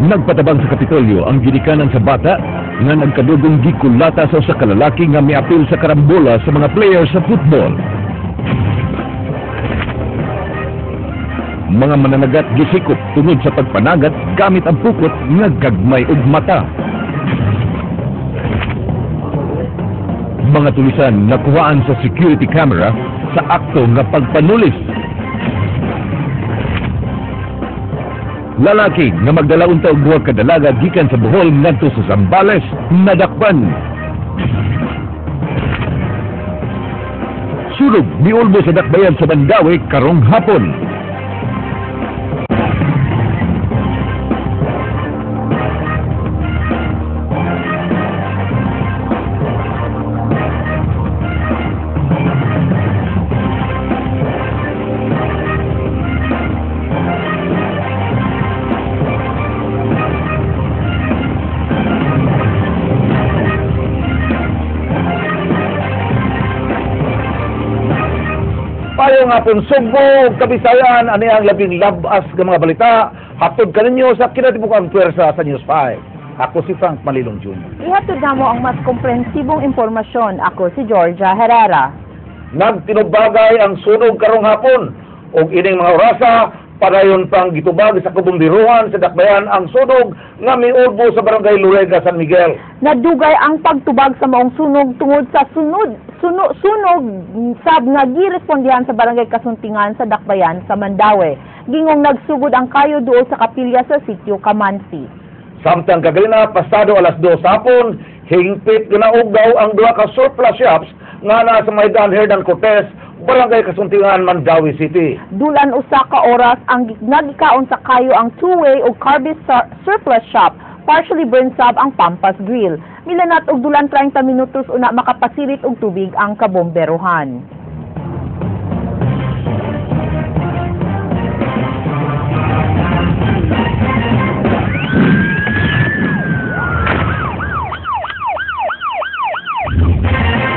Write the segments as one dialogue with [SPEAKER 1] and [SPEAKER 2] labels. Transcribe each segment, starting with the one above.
[SPEAKER 1] Nagpatabang sa Kapitolyo ang ginikanan sa bata nga nagkadugong gikulata sa usa ka lalaki nga miapil sa karambola sa mga player sa football. Mga mananagat gisikop tungod sa pagpanagat gamit ang pukot nga gagmay ug mata. Mga tulisan nakuhaan sa security camera sa akto nga pagpanulis. Lalaki nga magdala unta og duha ka dalaga gikan sa Bohol ngadto sa Zambales nadakpan. Sulog miulbo sa dakbayan sa Mandawi karong hapon.
[SPEAKER 2] Payo nga pong Subo, Kabisayan, ano ang labing labas ng mga balita, hatod ka ninyo sa kinatibukang pwersa sa News 5. Ako si Frank Malilong Jr.
[SPEAKER 3] Ihatod na mo ang mas komprehensibong impormasyon. Ako si Georgia Herrera.
[SPEAKER 2] Nagtinubagay ang sunog karong hapon, o ining mga orasa, padayon pang gitubag sa kabumbiruhan sa dakbayan ang sunog nga miulbo sa barangay Luega, San Miguel.
[SPEAKER 3] Nadugay ang pagtubag sa maong sunog tungod sa sunog sab nga girespondihan sa barangay Kasuntingan sa dakbayan sa Mandawi. Gingong nagsugod ang kayo duol sa kapilya sa sitio Kamansi.
[SPEAKER 2] Samtang kagalina, pasado alas 2 hapon, hingpit ginaog daw ang duha ka surplus shops nga na sa Maidan Herdan Cortez, barangay Kasuntingan, Mandawi City.
[SPEAKER 3] Dulan usa ka oras ang nagikaon sa kayo ang two-way o Carbis surplus shop, partially burned sab ang Pampas Grill. Milanat og dulan 30 minutos una makapasirit og tubig ang kabomberuhan.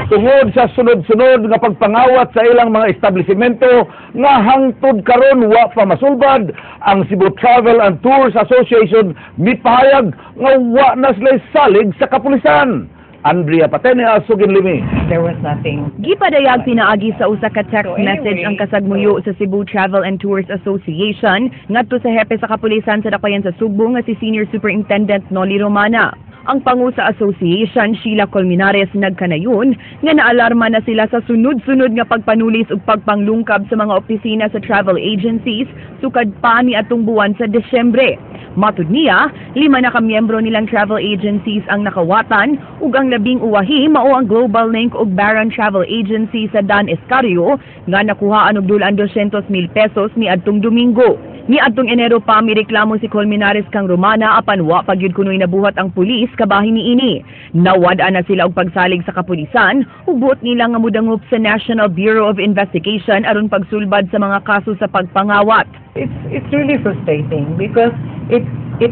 [SPEAKER 2] Tungod sa sunod-sunod nga pagpangawat sa ilang mga establishmento nga hangtod karon wa pa masulbad, ang Cebu Travel and Tours Association mipahayag nga wa na sila salig sa kapulisan. Andrea Patenea, Suginlimi.
[SPEAKER 4] There was nothing.
[SPEAKER 5] Gipadayag pinaagi sa usa ka text message ang kasagmuyo sa Cebu Travel and Tours Association ngadto sa hepe sa kapulisan sa dakbayan sa Subo nga si Senior Superintendent Noli Romana. Ang pangu sa association, Sheila Colmenares, nagkanayon nga naalarma na sila sa sunod-sunod nga pagpanulis ug pagpanglungkab sa mga opisina sa travel agencies sukad pa ni atong buwan sa Desyembre. Matud niya, 5 na kamiyembro nilang travel agencies ang nakawatan ug ang labing uwahi mao ang Global Link ug Baron Travel Agency sa Dan Escario nga nakuhaan og dulan 200,000 pesos ni adtong Domingo. Ni adtong Enero pa mireklamo si Colmenares kang Romana apan wa pagyud kunoy nabuhat ang pulis kabahin niini. Nawad-an na sila og pagsalig sa kapulisan ug buot nila nga mudangop sa National Bureau of Investigation aron pagsulbad sa mga kaso sa pagpangawat.
[SPEAKER 4] It's really frustrating because it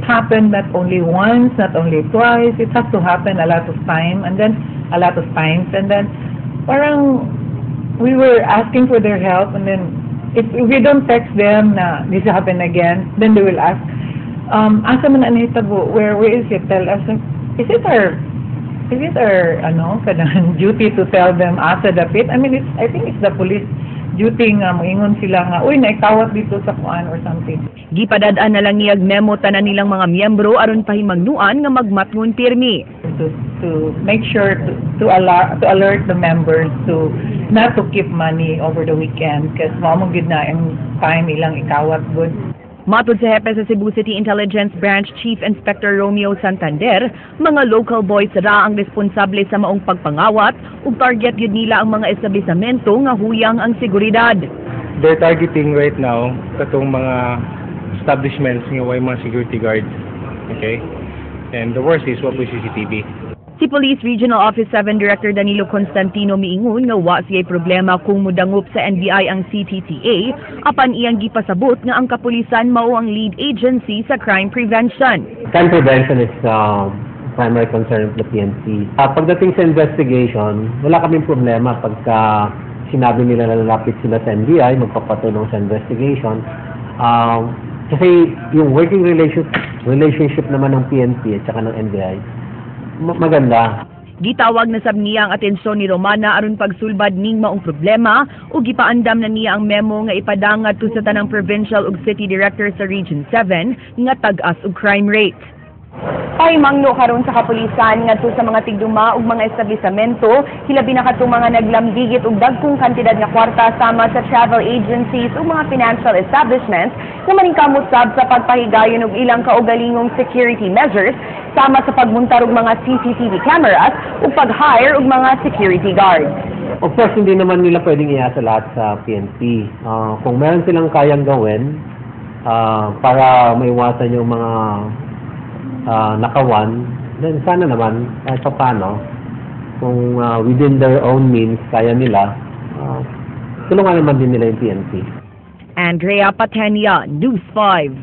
[SPEAKER 4] happened not only once, not only twice. It has to happen a lot of times and then parang we were asking for their help and then if we don't text them na this happened again, then they will ask, asa man anahitabo, where is it? Tell us. Is it our kanang duty to tell them asa dapit? I mean, I think it's the police duty nga moingon sila nga, uy, naikawat dito sa kuan or something.
[SPEAKER 5] Gipadad-an na lang niyag memo tanan nilang mga miyembro aron pahimangnuan nga magmatngon pirmi.
[SPEAKER 4] To make sure to alert the members to not to keep money over the weekend because mao gid na ang time ilang ikawat good.
[SPEAKER 5] Matod sa hepe sa Cebu City Intelligence Branch Chief Inspector Romeo Santander, mga local boys ra ang responsable sa maong pagpangawat ug target yun nila ang mga establisamento nga huyang ang seguridad.
[SPEAKER 6] They're targeting right now katong mga establishments nga way mga security guards. Okay? And the worst is what we CCTV.
[SPEAKER 5] Si Police Regional Office 7 Director Danilo Constantino miingon nga wa siya'y problema kung mudangop sa NBI ang CTTA apan iyang gipasabot nga ang kapulisan mao ang lead agency sa crime prevention.
[SPEAKER 7] Crime prevention is primary concern of the PNP. Pagdating sa investigation, wala kaming problema pagka sinabi nila na lalapit sila sa NBI, magpapatulong sa investigation. Kasi yung working relationship naman ng PNP at saka ng NBI, maganda.
[SPEAKER 5] Gitawag na sab niya ang atensyon ni Romana aron pagsulbad ning maong problema ug gipaandam na niya ang memo nga ipadangat to sa tanang provincial ug city director sa Region 7 nga tag-as og crime rate. Ay mangno karon sa kapulisan ngadto sa mga tigduma ug mga establisamento, hilabi na kadtong mga naglambigit og dagkong kantidad nga kwarta sama sa travel agencies ug mga financial establishments nga maningkamot sab sa pagpahigayon og ilang kaugalingong security measures sama sa pagmuntar og mga CCTV cameras ug pag-hire og mga security guards.
[SPEAKER 7] Of course, hindi naman nila pwedeng iasa lahat sa PNP. Kung meron silang kayang gawin para maiwasan yung mga nakawan, then sana naman kahit paano, kung within their own means kaya nila, tulungan naman din nila yung PNP.
[SPEAKER 5] Andrea Patenia, News 5.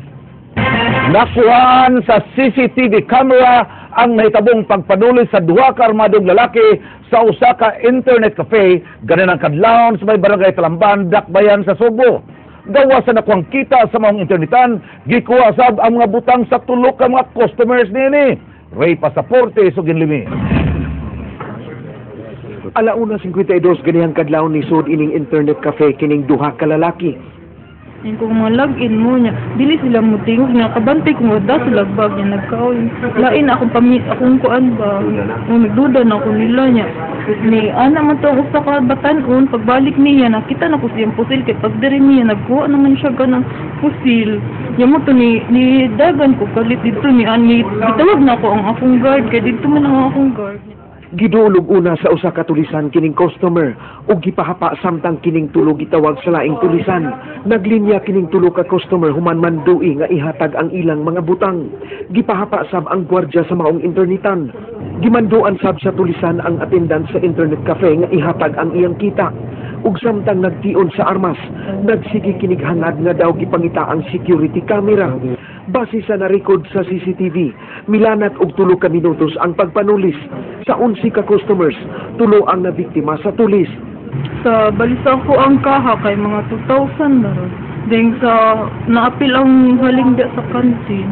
[SPEAKER 2] Nakuhaan sa CCTV camera ang nahitabong pagpanulis sa duha ka armadong lalaki sa usa ka internet cafe ganin ang kadlawon sa may barangay Talamban, Dakbayan sa Subo. Gawa sa nakuang kita sa mga internetan, gikuha sab ang mga butang sa tulo ka mga customers nini. Ray pasaporte so ginlimi.
[SPEAKER 8] Alauna 52 ganihang kadlawon ni sud ining internet cafe kining duha ka lalaki.
[SPEAKER 4] Yung kung malagin mo niya, dili sila mutingog niya, kabantay kung wada sila bag niya, nagkaon. Lain akong akong kuan ba, nagduda na ako nila niya. Ni, ana man to, usa ka batanon, pagbalik niya, nakita na ko siyang pusil, kay pagdiri niya, nagkuha naman siya ganang pusil. Yan mo to, ni dagan ko, kalit dito ni Ani, itawag na ako ang akong guard, kay dito man ang akong guard.
[SPEAKER 8] Gidulog una sa usa ka tulisan kining customer ug gipahapa samtang kining tulo gitawag sa laing tulisan. Naglinya kining tulo ka customer human man dui nga ihatag ang ilang mga butang. Gipahapa sab ang gwardiya sa maong internetan. Gimanduan sab sa tulisan ang attendant sa internet cafe nga ihatag ang iyang kita. Ug samtang nagtion sa armas, nagsigi kinig hangad nga daw gipangita ang security camera. Base sa na-record sa CCTV, milanat og 3 ka minutos ang pagpanulis. Sa 11 ka customers, 3 ang nabiktima sa tulis.
[SPEAKER 4] Sa balisa ko ang kaha kay mga 2,000 na ron. Then sa naapil ang halingda sa kantin.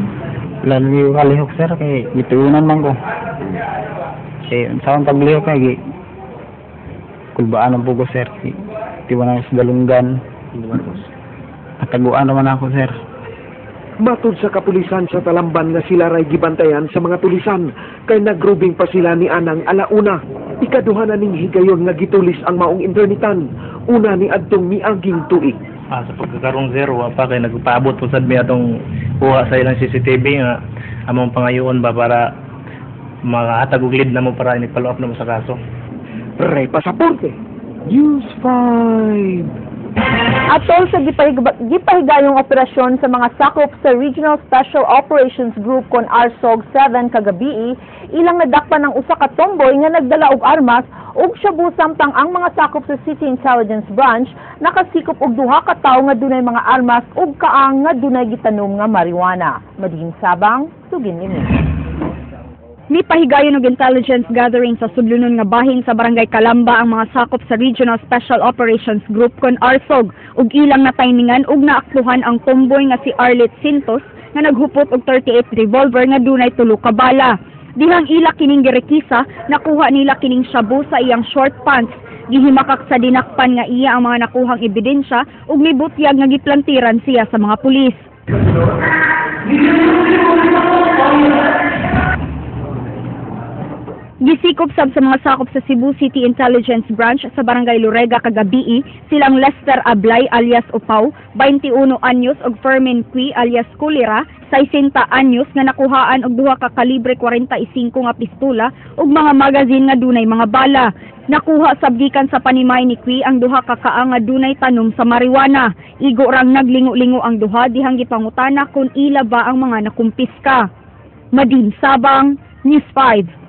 [SPEAKER 9] Lalo kalihok sir kay gituunan man ko. Saan paglihok kay kulbaan ang pugo sir. Tiwan ang dalunggan. Kataguan naman ako sir.
[SPEAKER 8] Matod sa kapulisan sa Talamban nga sila ray gibantayan sa mga tulisan kay nagrubing pa sila ni anang alauna. Ikaduha na ning higayon nga gitulis ang maong internetan. Una ni adtong miaging tuig.
[SPEAKER 6] Sa pagkakarong zero pa kay nagpaabot po sad mi atong kuha sa ilang CCTV nga among pangayoon ba para makahatag og lead na mo para i-follow up na mo sa kaso.
[SPEAKER 8] Ray pasaporte. News 5.
[SPEAKER 3] Atol sa gipahigayong operasyon sa mga sakop sa Regional Special Operations Group kon RSOG 7 kagabi, ilang nadakpan ng usa ka tomboy nga nagdala og armas ug shabu samtang ang mga sakop sa City Intelligence Branch nakasikop og duha ka tawo nga dunay mga armas ug kaang nga dunay gitanom nga marijuana. Madin Sabang, Sugin Limi.
[SPEAKER 5] Mipahigayon og intelligence gathering sa sudlunon nga bahin sa Barangay Calamba ang mga sakop sa Regional Special Operations Group kon RSOG ug ilang natayningan ug naaktuhan ang tomboy nga si Arlet Sintos nga naghupot og 38 revolver nga dunay 3 ka bala. Dihang ila kining girekisa, nakuha nila kining shabu sa iyang short pants. Gihimakak sa dinakpan nga iya ang mga nakuhang ebidensya ug mibutyag nga giplantiran siya sa mga pulis. Gisikop sab sa mga sakop sa Cebu City Intelligence Branch sa Barangay Lorega kagabi silang Lester Ablay alias Upaw, 21 anyos ug Fermin Cui alias Kulira, 60 anyos nga nakuhaan og duha ka kalibre 45 nga pistola ug mga magazine nga dunay mga bala. Nakuha sab gikan sa panimay ni Cui ang duha ka kaang nga dunay tanom sa marijuana. Igo rang naglingo-lingo ang duha dihang gipangutana kung ila ba ang mga nakumpiska. Madin Sabang, News 5.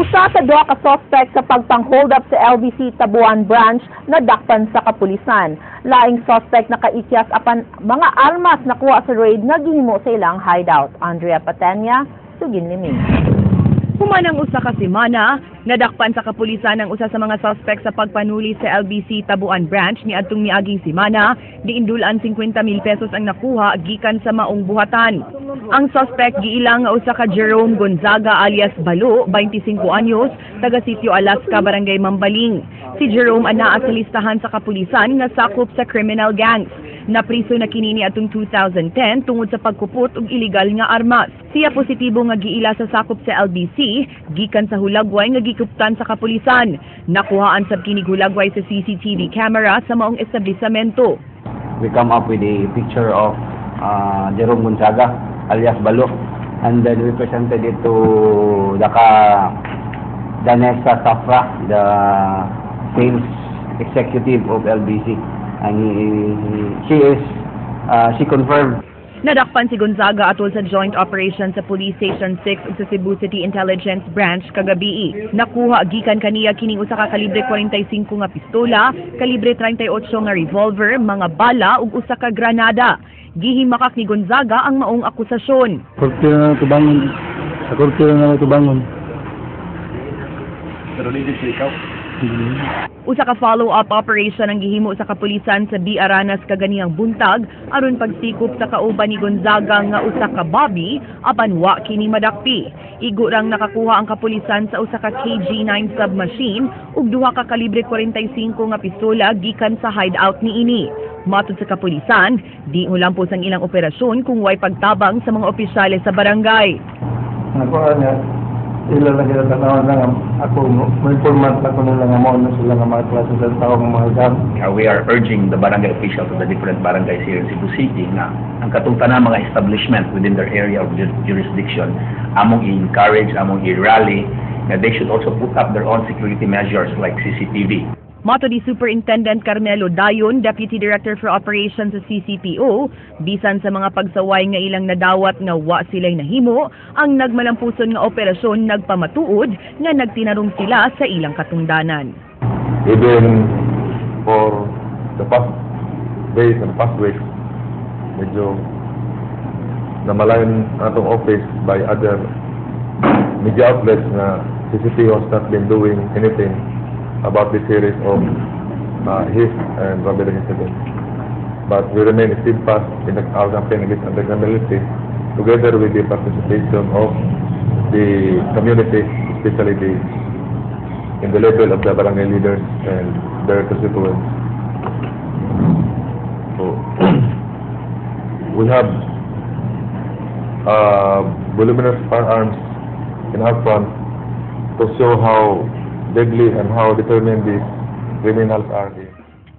[SPEAKER 3] Usa sa duha ka suspect sa pagpang-hold up sa LBC Tabuan Branch nadakpan sa kapulisan. Laing suspect nakaikyas apan mga armas nakuha sa raid nga gihimo sa ilang hideout. Andrea Patenya, Sugin Liming.
[SPEAKER 5] Human ang usa ka semana, nadakpan sa kapulisan ang usa sa mga suspect sa pagpanuli sa LBC Tabuan Branch ni adtong miaging semana, diindulan 50,000 pesos ang nakuha gikan sa maong buhatan. Ang suspect giilang nga usa ka Jerome Gonzaga alias Balo, 25 anyos, taga Sitio Alaska, Barangay Mambaling. Si Jerome anaa sa listahan sa kapulisan nga sakop sa criminal gangs. Napriso na kini atong 2010 tungod sa pagkupot og illegal nga armas. Siya positibo nga giila sa sakop sa LBC gikan sa hulagway nga gikuptan sa kapulisan. Nakuhaan sab kini hulagway sa CCTV camera sa maong establisamento.
[SPEAKER 9] We come up with a picture of Jerome Gonzaga alias Balo, and then we presented it to Danessa Safra, the sales executive of LBC, and she confirmed.
[SPEAKER 5] Nadakpan si Gonzaga atol sa joint operation sa Police Station 6 ug sa Cebu City Intelligence Branch kagabi. Nakuha gikan kaniya kining usa ka kalibre 45 nga pistola, kalibre 38 nga revolver, mga bala ug usa ka granada. Gihimakak ni Gonzaga ang maong akusasyon.
[SPEAKER 9] Korte na tubangon. Sa korte na tubangon.
[SPEAKER 2] Pero hindi siya ikaw.
[SPEAKER 5] Usa ka follow-up operation ang gihimo sa kapulisan sa Biaranas kaganiyang buntag aron pagsikop sa kauban ni Gonzaga nga usa ka Bobby apan wa kini madakpi. Igo rang nakakuha ang kapulisan sa usa ka KG-9 submachine ug duha ka kalibre 45 nga pistola gikan sa hideout niini. Matod sa kapulisan, di ulampos ang ilang operasyon kung way pagtabang sa mga opisyales sa barangay.
[SPEAKER 9] Sila lang kinatanawan lang ako, may informant ako na lang mo na sila nga mga klase ng tao ng mga gang.
[SPEAKER 10] We are urging the barangay officials of the different barangays here in Cebu City na ang katungtanan mga establishment within their area of jurisdiction among i-encourage, among i-rally, na they should also put up their own security measures like CCTV.
[SPEAKER 5] Mato di Superintendent Carmelo Dayon, Deputy Director for Operations sa CCPO, bisan sa mga pagsaway nga ilang nadawat nga wa sila'y nahimo, ang nagmalampuson nga operasyon nagpamatuod nga nagtinarong sila sa ilang katungdanan.
[SPEAKER 11] Even for the past days and past weeks, medyo namalayan atong office by other media outlets na CCPO has not been doing anything about this series of hits and robbery incidents. But we remain steadfast in our campaign against criminality, together with the participation of the community, especially in the level of the barangay leaders and their constituents. So, we have voluminous firearms in our front to show how deadly and how determined these criminals are.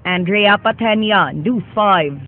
[SPEAKER 5] Andrea Patenia, News 5.